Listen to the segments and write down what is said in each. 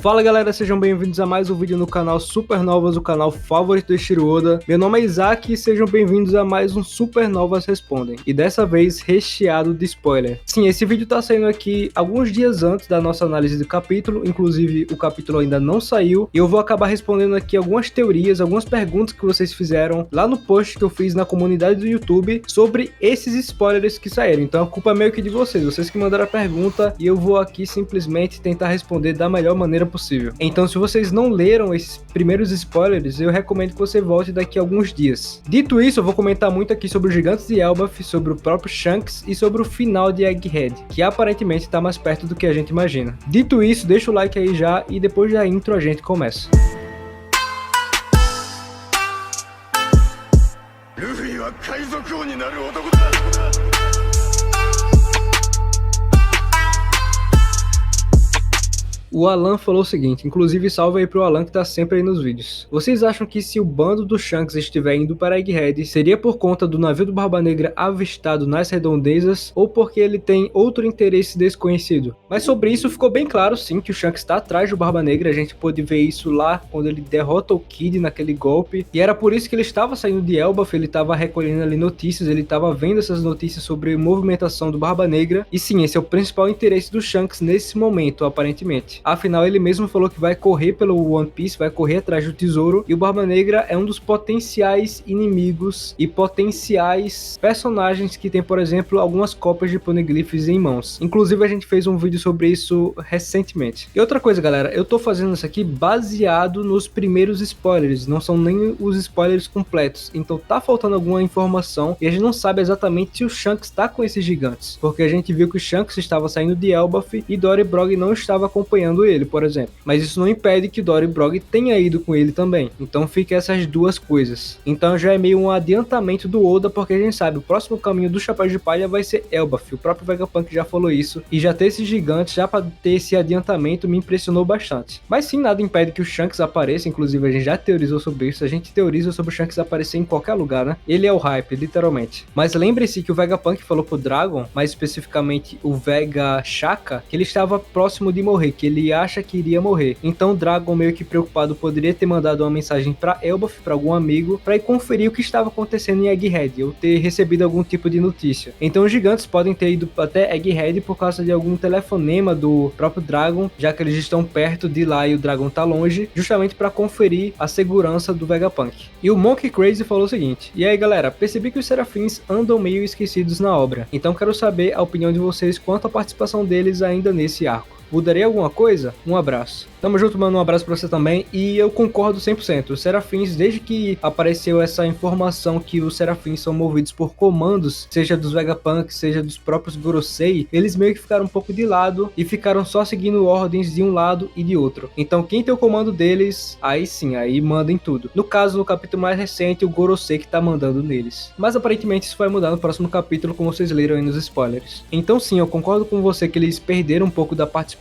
Fala galera, sejam bem-vindos a mais um vídeo no canal Supernovas, o canal favorito do Eiichiro Oda. Meu nome é Isaac e sejam bem-vindos a mais um Supernovas Respondem. E dessa vez recheado de spoiler. Sim, esse vídeo tá saindo aqui alguns dias antes da nossa análise do capítulo, inclusive o capítulo ainda não saiu. E eu vou acabar respondendo aqui algumas teorias, algumas perguntas que vocês fizeram lá no post que eu fiz na comunidade do YouTube sobre esses spoilers que saíram. Então a culpa é meio que de vocês que mandaram a pergunta e eu vou aqui simplesmente tentar responder da melhor maneira possível. Então, se vocês não leram esses primeiros spoilers, eu recomendo que você volte daqui a alguns dias. Dito isso, eu vou comentar muito aqui sobre os Gigantes de Elbaf, sobre o próprio Shanks e sobre o final de Egghead, que aparentemente está mais perto do que a gente imagina. Dito isso, deixa o like aí já e depois da intro a gente começa. O Alan falou o seguinte, inclusive salve aí pro Alan que tá sempre aí nos vídeos. Vocês acham que se o bando do Shanks estiver indo para Egghead, seria por conta do navio do Barba Negra avistado nas redondezas ou porque ele tem outro interesse desconhecido? Mas sobre isso ficou bem claro sim que o Shanks tá atrás do Barba Negra, a gente pôde ver isso lá quando ele derrota o Kid naquele golpe, e era por isso que ele estava saindo de Elbaf, ele estava recolhendo ali notícias, ele estava vendo essas notícias sobre movimentação do Barba Negra, e sim, esse é o principal interesse do Shanks nesse momento, aparentemente. Afinal, ele mesmo falou que vai correr pelo One Piece, vai correr atrás do tesouro, e o Barba Negra é um dos potenciais inimigos e potenciais personagens que tem, por exemplo, algumas cópias de Poneglyphs em mãos. Inclusive, a gente fez um vídeo sobre isso recentemente. E outra coisa, galera, eu tô fazendo isso aqui baseado nos primeiros spoilers, não são nem os spoilers completos, então tá faltando alguma informação e a gente não sabe exatamente se o Shanks tá com esses gigantes, porque a gente viu que o Shanks estava saindo de Elbaf e Dory Brogg não estava acompanhando ele, por exemplo. Mas isso não impede que Dory Brogg tenha ido com ele também. Então fica essas duas coisas. Então já é meio um adiantamento do Oda, porque a gente sabe, o próximo caminho do Chapéu de Palha vai ser Elbaf. O próprio Vegapunk já falou isso. E já ter esses gigantes, já para ter esse adiantamento, me impressionou bastante. Mas sim, nada impede que o Shanks apareça. Inclusive a gente já teorizou sobre isso. A gente teoriza sobre o Shanks aparecer em qualquer lugar, né? Ele é o hype, literalmente. Mas lembre-se que o Vegapunk falou pro Dragon, mais especificamente o Vega Shaka, que ele estava próximo de morrer, que ele acha que iria morrer. Então o Dragon, meio que preocupado, poderia ter mandado uma mensagem para Elbaf, para algum amigo, para ir conferir o que estava acontecendo em Egghead, ou ter recebido algum tipo de notícia. Então os gigantes podem ter ido até Egghead por causa de algum telefonema do próprio Dragon, já que eles estão perto de lá e o Dragon tá longe, justamente para conferir a segurança do Vegapunk. E o Monkey Crazy falou o seguinte: e aí galera, percebi que os Serafins andam meio esquecidos na obra, então quero saber a opinião de vocês quanto à participação deles ainda nesse arco. Mudaria alguma coisa? Um abraço. Tamo junto, mano, um abraço pra você também, e eu concordo 100%, os Serafins, desde que apareceu essa informação que os Serafins são movidos por comandos, seja dos Vegapunk, seja dos próprios Gorosei, eles meio que ficaram um pouco de lado, e ficaram só seguindo ordens de um lado e de outro. Então quem tem o comando deles, aí sim, aí manda em tudo. No caso, no capítulo mais recente, o Gorosei que tá mandando neles. Mas aparentemente isso vai mudar no próximo capítulo, como vocês leram aí nos spoilers. Então sim, eu concordo com você que eles perderam um pouco da participação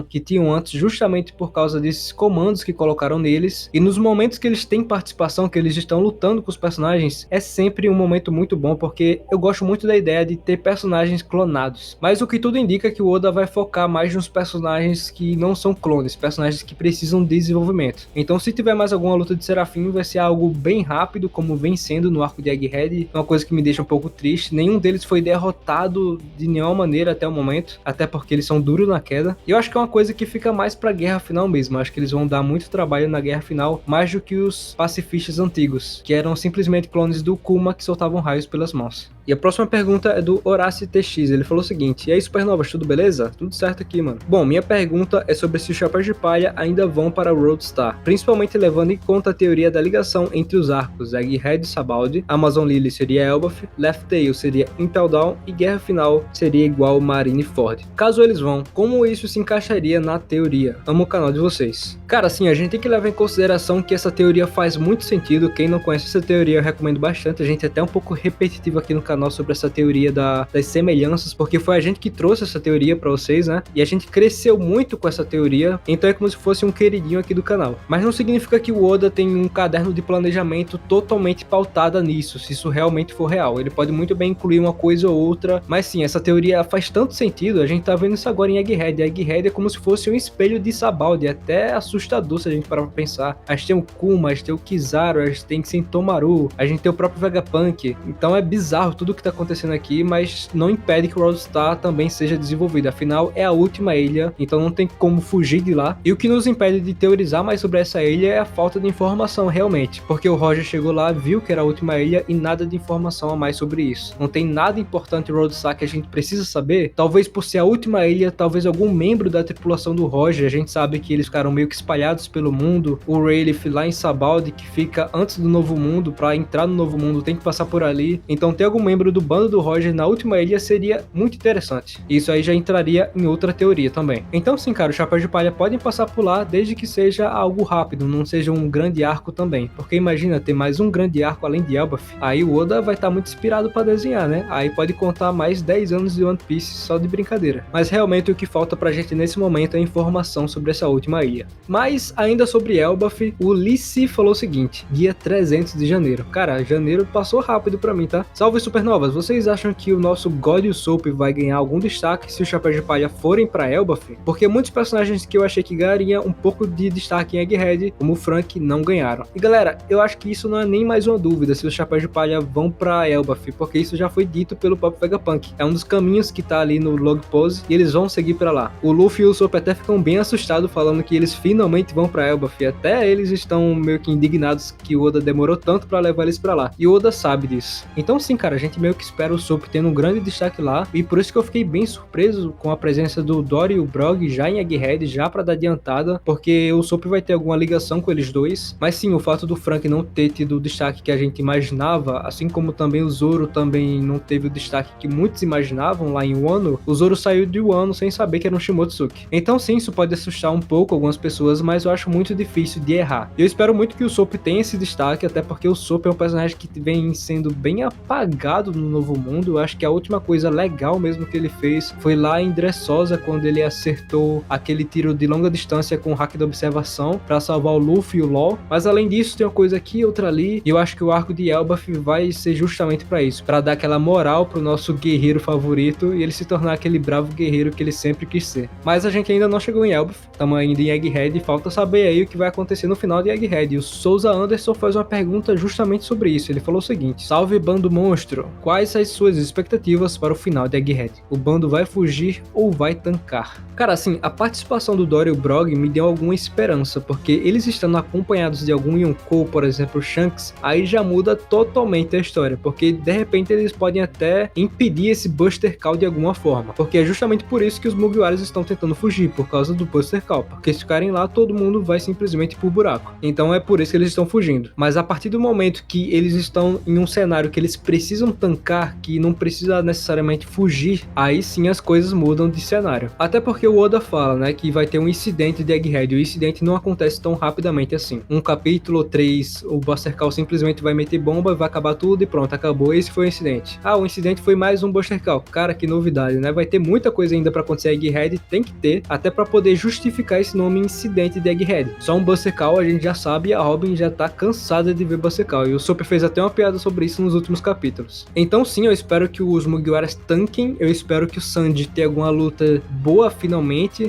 que tinham antes, justamente por causa desses comandos que colocaram neles, e nos momentos que eles têm participação, que eles estão lutando com os personagens, é sempre um momento muito bom, porque eu gosto muito da ideia de ter personagens clonados. Mas o que tudo indica é que o Oda vai focar mais nos personagens que não são clones, personagens que precisam de desenvolvimento. Então se tiver mais alguma luta de Serafim, vai ser algo bem rápido, como vem sendo no arco de Egghead, uma coisa que me deixa um pouco triste. Nenhum deles foi derrotado de nenhuma maneira até o momento, até porque eles são duros na queda. E eu acho que é uma coisa que fica mais pra guerra final mesmo. Acho que eles vão dar muito trabalho na guerra final, mais do que os pacifistas antigos, que eram simplesmente clones do Kuma que soltavam raios pelas mãos. E a próxima pergunta é do Horace TX, ele falou o seguinte: e aí Supernovas, tudo beleza? Tudo certo aqui, mano. Bom, minha pergunta é sobre se os Chapéus de Palha ainda vão para Roadstar, principalmente levando em conta a teoria da ligação entre os arcos Egghead e Sabaody, Amazon Lily seria Elbaf, Left Tail seria Impel Down e Guerra Final seria igual Marineford. Caso eles vão, como isso se encaixaria na teoria? Amo o canal de vocês. Cara, assim, a gente tem que levar em consideração que essa teoria faz muito sentido. Quem não conhece essa teoria eu recomendo bastante, a gente é até um pouco repetitivo aqui no canal, canal sobre essa teoria das semelhanças, porque foi a gente que trouxe essa teoria pra vocês, né? E a gente cresceu muito com essa teoria, então é como se fosse um queridinho aqui do canal. Mas não significa que o Oda tem um caderno de planejamento totalmente pautado nisso, se isso realmente for real. Ele pode muito bem incluir uma coisa ou outra, mas sim, essa teoria faz tanto sentido, a gente tá vendo isso agora em Egghead. Egghead é como se fosse um espelho de Sabaldi, é até assustador se a gente parar pra pensar. A gente tem o Kuma, a gente tem o Kizaru, a gente tem Sentomaru, a gente tem o próprio Vegapunk, então é bizarro tudo que tá acontecendo aqui, mas não impede que o Roadstar também seja desenvolvido, afinal é a última ilha, então não tem como fugir de lá. E o que nos impede de teorizar mais sobre essa ilha é a falta de informação realmente, porque o Roger chegou lá, viu que era a última ilha e nada de informação a mais sobre isso. Não tem nada importante em Roadstar que a gente precisa saber, talvez por ser a última ilha, talvez algum membro da tripulação do Roger, a gente sabe que eles ficaram meio que espalhados pelo mundo, o Rayleigh lá em Sabaldi, que fica antes do Novo Mundo, para entrar no Novo Mundo tem que passar por ali, então ter algum membro do bando do Roger na última ilha seria muito interessante. Isso aí já entraria em outra teoria também. Então sim, cara, os Chapéus de Palha podem passar por lá, desde que seja algo rápido, não seja um grande arco também, porque imagina ter mais um grande arco além de Elbaf, aí o Oda vai estar muito inspirado para desenhar, né? Aí pode contar mais 10 anos de One Piece só de brincadeira. Mas realmente o que falta pra gente nesse momento é informação sobre essa última ilha. Mas ainda sobre Elbaf, o Lissi falou o seguinte: dia 300 de janeiro. Cara, janeiro passou rápido pra mim, tá? Salve supernovas, vocês acham que o nosso God Usopp vai ganhar algum destaque se os Chapéus de Palha forem pra Elbaf? Porque muitos personagens que eu achei que ganhariam um pouco de destaque em Egghead, como o Frank, não ganharam. E galera, eu acho que isso não é nem mais uma dúvida se os Chapéus de Palha vão pra Elbaf, porque isso já foi dito pelo próprio Vegapunk. É um dos caminhos que tá ali no log pose e eles vão seguir pra lá. O Luffy e o Usopp até ficam bem assustados falando que eles finalmente vão pra Elbaf, até eles estão meio que indignados que o Oda demorou tanto pra levar eles pra lá. E o Oda sabe disso. Então sim, cara, a gente meio que espera o Usopp tendo um grande destaque lá, e por isso que eu fiquei bem surpreso com a presença do Dory e o Brog já em Egghead, já pra dar adiantada, porque o Usopp vai ter alguma ligação com eles dois. Mas sim, o fato do Frank não ter tido o destaque que a gente imaginava, assim como também o Zoro também não teve o destaque que muitos imaginavam lá em Wano, o Zoro saiu de Wano sem saber que era um Shimotsuki. Então sim, isso pode assustar um pouco algumas pessoas, mas eu acho muito difícil de errar. Eu espero muito que o Usopp tenha esse destaque, até porque o Usopp é um personagem que vem sendo bem apagado no Novo Mundo. Eu acho que a última coisa legal mesmo que ele fez foi lá em Dressrosa, quando ele acertou aquele tiro de longa distância com o hack da observação para salvar o Luffy e o Law. Mas além disso, tem uma coisa aqui, outra ali, e eu acho que o arco de Elbaf vai ser justamente para isso, para dar aquela moral pro nosso guerreiro favorito e ele se tornar aquele bravo guerreiro que ele sempre quis ser. Mas a gente ainda não chegou em Elbaf, estamos ainda em Egghead e falta saber aí o que vai acontecer no final de Egghead. E o Souza Anderson faz uma pergunta justamente sobre isso. Ele falou o seguinte: salve bando monstro, quais as suas expectativas para o final de Egghead? O bando vai fugir ou vai tancar? Cara, assim, a participação do Dory e o Brog me deu alguma esperança, porque eles estando acompanhados de algum Yonkou, por exemplo, Shanks, aí já muda totalmente a história, porque de repente eles podem até impedir esse Buster Call de alguma forma, porque é justamente por isso que os Mugiwaras estão tentando fugir, por causa do Buster Call, porque se ficarem lá todo mundo vai simplesmente pro buraco, então é por isso que eles estão fugindo. Mas a partir do momento que eles estão em um cenário que eles precisam tancar, que não precisa necessariamente fugir, aí sim as coisas mudam de cenário, até porque o Oda fala, né, que vai ter um incidente de Egghead, e o incidente não acontece tão rapidamente assim. Um capítulo 3, o Buster Call simplesmente vai meter bomba, vai acabar tudo e pronto, acabou, esse foi o incidente. Ah, o incidente foi mais um Buster Call. Cara, que novidade, né? Vai ter muita coisa ainda pra acontecer em Egghead, tem que ter, até pra poder justificar esse nome incidente de Egghead. Só um Buster Call a gente já sabe, e a Robin já tá cansada de ver Buster Call, e o Super fez até uma piada sobre isso nos últimos capítulos. Então sim, eu espero que os Mugiwaras tanquem, eu espero que o Sanji tenha alguma luta boa finalmente.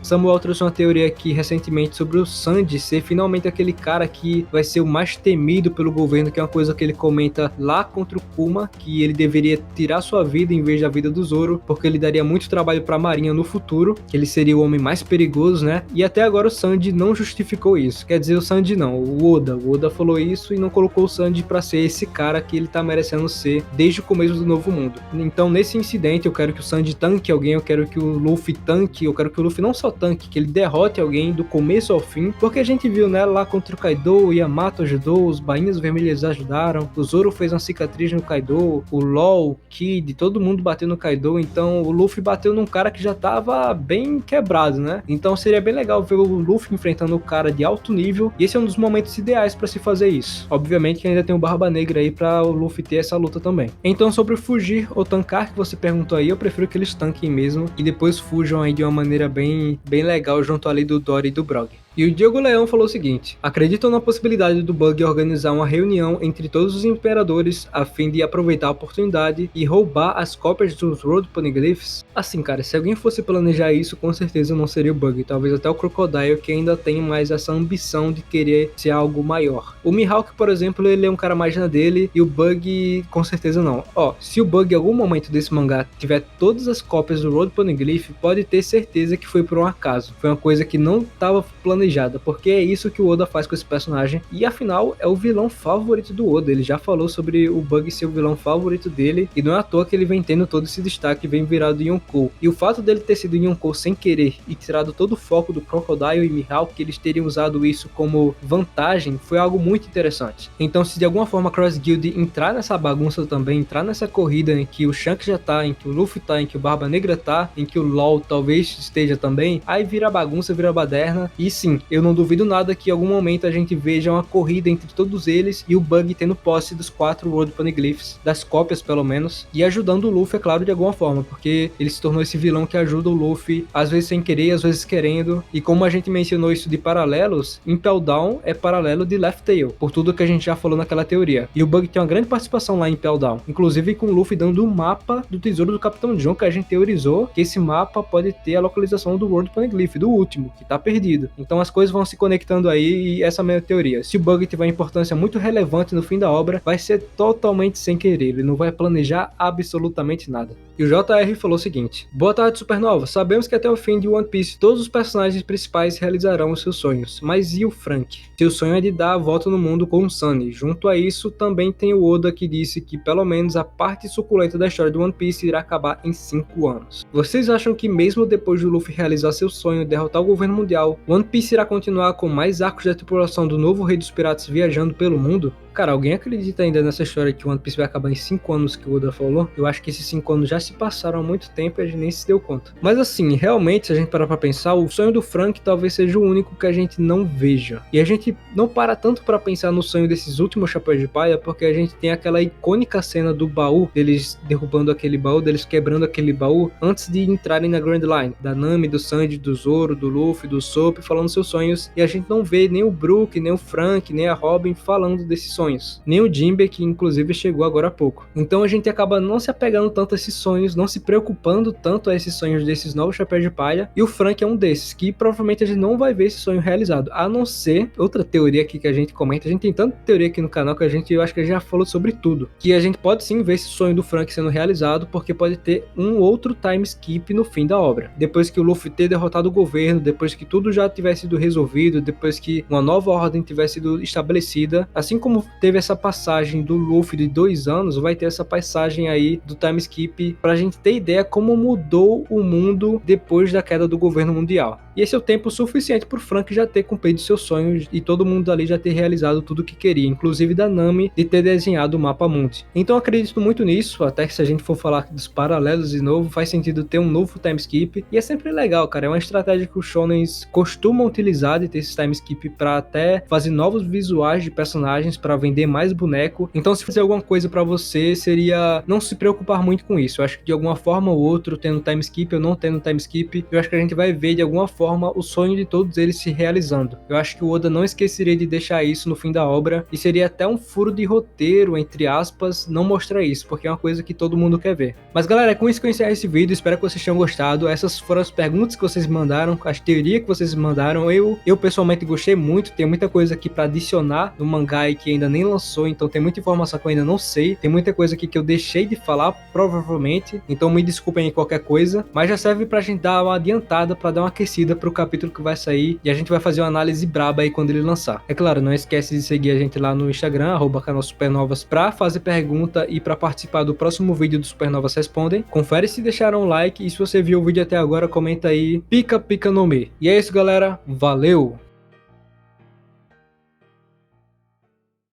Samuel trouxe uma teoria aqui recentemente sobre o Sanji ser finalmente aquele cara que vai ser o mais temido pelo governo, que é uma coisa que ele comenta lá contra o Kuma, que ele deveria tirar sua vida em vez da vida do Zoro, porque ele daria muito trabalho pra marinha no futuro, que ele seria o homem mais perigoso, né? E até agora o Sanji não justificou isso. Quer dizer, o Sanji não, o Oda falou isso e não colocou o Sanji pra ser esse cara que ele tá merecendo ser desde o começo do Novo Mundo. Então nesse incidente eu quero que o Sanji tanque alguém, eu quero que o Luffy tanque, eu quero que o Luffy não só tanque, que ele derrote alguém do começo ao fim, porque a gente viu, né, lá contra o Kaido, o Yamato ajudou, os Bainhas Vermelhas ajudaram, o Zoro fez uma cicatriz no Kaido, o LOL, o Kid, todo mundo bateu no Kaido, então o Luffy bateu num cara que já tava bem quebrado, né? Então seria bem legal ver o Luffy enfrentando um cara de alto nível, e esse é um dos momentos ideais pra se fazer isso. Obviamente que ainda tem o Barba Negra aí pra o Luffy ter essa luta também. Então sobre fugir ou tancar que você perguntou aí, eu prefiro que eles tanquem mesmo e depois fujam aí de uma maneira bem legal junto ali do Dory e do Brog. E o Diogo Leão falou o seguinte: acreditam na possibilidade do Bug organizar uma reunião entre todos os imperadores a fim de aproveitar a oportunidade e roubar as cópias dos Road Poneglyphs? Assim, cara, se alguém fosse planejar isso, com certeza não seria o Bug, talvez até o Crocodile, que ainda tem mais essa ambição de querer ser algo maior. O Mihawk, por exemplo, ele é um cara mais na dele, e o Bug, com certeza não. Ó, se o Bug em algum momento desse mangá tiver todas as cópias do Road Poneglyph, pode ter certeza que foi por um acaso. Foi uma coisa que não estava planejada, porque é isso que o Oda faz com esse personagem, e afinal é o vilão favorito do Oda. Ele já falou sobre o Bug ser o vilão favorito dele, e não é à toa que ele vem tendo todo esse destaque, vem virado Yonkou. E o fato dele ter sido Yonkou sem querer e tirado todo o foco do Crocodile e Mihawk, que eles teriam usado isso como vantagem, foi algo muito interessante. Então se de alguma forma a Cross Guild entrar nessa bagunça também, entrar nessa corrida em que o Shanks já tá, em que o Luffy tá, em que o Barba Negra tá, em que o LOL talvez esteja também, aí vira bagunça, vira baderna. E sim, eu não duvido nada que em algum momento a gente veja uma corrida entre todos eles e o Bug tendo posse dos 4 Road Poneglyphs, das cópias pelo menos, e ajudando o Luffy, é claro, de alguma forma, porque ele se tornou esse vilão que ajuda o Luffy, às vezes sem querer, às vezes querendo. E como a gente mencionou isso de paralelos, Impel Down é paralelo de Laugh Tale, por tudo que a gente já falou naquela teoria. E o Bug tem uma grande participação lá em Impel Down, inclusive com o Luffy dando o mapa do tesouro do Capitão John, que a gente teorizou que esse mapa pode ter a localização do World Poneglyph, do último, que tá perdido. Então as coisas vão se conectando aí, e essa é a minha teoria. Se o Bug tiver uma importância muito relevante no fim da obra, vai ser totalmente sem querer, ele não vai planejar absolutamente nada. E o JR falou o seguinte: boa tarde, Supernova. Sabemos que até o fim de One Piece todos os personagens principais realizarão os seus sonhos, mas e o Frank? Seu sonho é de dar a volta no mundo com o Sunny. Junto a isso, também tem o Oda, que disse que pelo menos a parte suculenta da história do One Piece irá acabar em 5 anos. Vocês acham que mesmo depois de Luffy realizar seu sonho e derrotar o governo mundial, One Piece irá continuar com mais arcos da tripulação do novo Rei dos Piratas viajando pelo mundo? Cara, alguém acredita ainda nessa história que o One Piece vai acabar em 5 anos que o Oda falou? Eu acho que esses 5 anos já se passaram há muito tempo e a gente nem se deu conta. Mas assim, realmente, se a gente parar pra pensar, o sonho do Frank talvez seja o único que a gente não veja. E a gente não para tanto pra pensar no sonho desses últimos Chapéus de Palha, porque a gente tem aquela icônica cena do baú, deles derrubando aquele baú, deles quebrando aquele baú, antes de entrarem na Grand Line. Da Nami, do Sanji, do Zoro, do Luffy, do Soap, falando seus sonhos. E a gente não vê nem o Brook, nem o Frank, nem a Robin falando desses sonhos. Nem o Jinbe, que inclusive chegou agora há pouco. Então a gente acaba não se apegando tanto a esses sonhos, não se preocupando tanto a esses sonhos desses novos Chapéus de Palha, e o Frank é um desses, que provavelmente a gente não vai ver esse sonho realizado, a não ser outra teoria aqui que a gente comenta. A gente tem tanta teoria aqui no canal que eu acho que já falou sobre tudo, que a gente pode sim ver esse sonho do Frank sendo realizado, porque pode ter um outro time skip no fim da obra, depois que o Luffy ter derrotado o governo, depois que tudo já tivesse sido resolvido, depois que uma nova ordem tivesse sido estabelecida, assim como teve essa passagem do Luffy de 2 anos, vai ter essa passagem aí do time skip pra gente ter ideia como mudou o mundo depois da queda do governo mundial. E esse é o tempo suficiente pro Frank já ter cumprido seus sonhos e todo mundo ali já ter realizado tudo o que queria, inclusive da Nami de ter desenhado o mapa mundi. Então eu acredito muito nisso, até que se a gente for falar dos paralelos de novo, faz sentido ter um novo time skip, e é sempre legal, cara, é uma estratégia que os shonens costumam utilizar, de ter esse time skip pra até fazer novos visuais de personagens, pra vender mais boneco. Então se fazer alguma coisa pra você, seria não se preocupar muito com isso. Eu acho que de alguma forma ou outra, tendo time skip ou não tendo time skip, eu acho que a gente vai ver de alguma forma o sonho de todos eles se realizando. Eu acho que o Oda não esqueceria de deixar isso no fim da obra, e seria até um furo de roteiro, entre aspas, não mostrar isso, porque é uma coisa que todo mundo quer ver. Mas galera, é com isso que eu encerro esse vídeo, espero que vocês tenham gostado. Essas foram as perguntas que vocês me mandaram, as teorias que vocês me mandaram. Eu pessoalmente gostei muito, tem muita coisa aqui pra adicionar no mangá e que ainda nem lançou, então tem muita informação que eu ainda não sei, tem muita coisa aqui que eu deixei de falar, provavelmente, então me desculpem aí qualquer coisa, mas já serve pra gente dar uma adiantada, pra dar uma aquecida pro capítulo que vai sair, e a gente vai fazer uma análise braba aí quando ele lançar. É claro, não esquece de seguir a gente lá no Instagram, @canal Supernovas, pra fazer pergunta e pra participar do próximo vídeo do Supernovas Respondem. Confere se deixaram um like, e se você viu o vídeo até agora, comenta aí, pica no me. E é isso galera, valeu!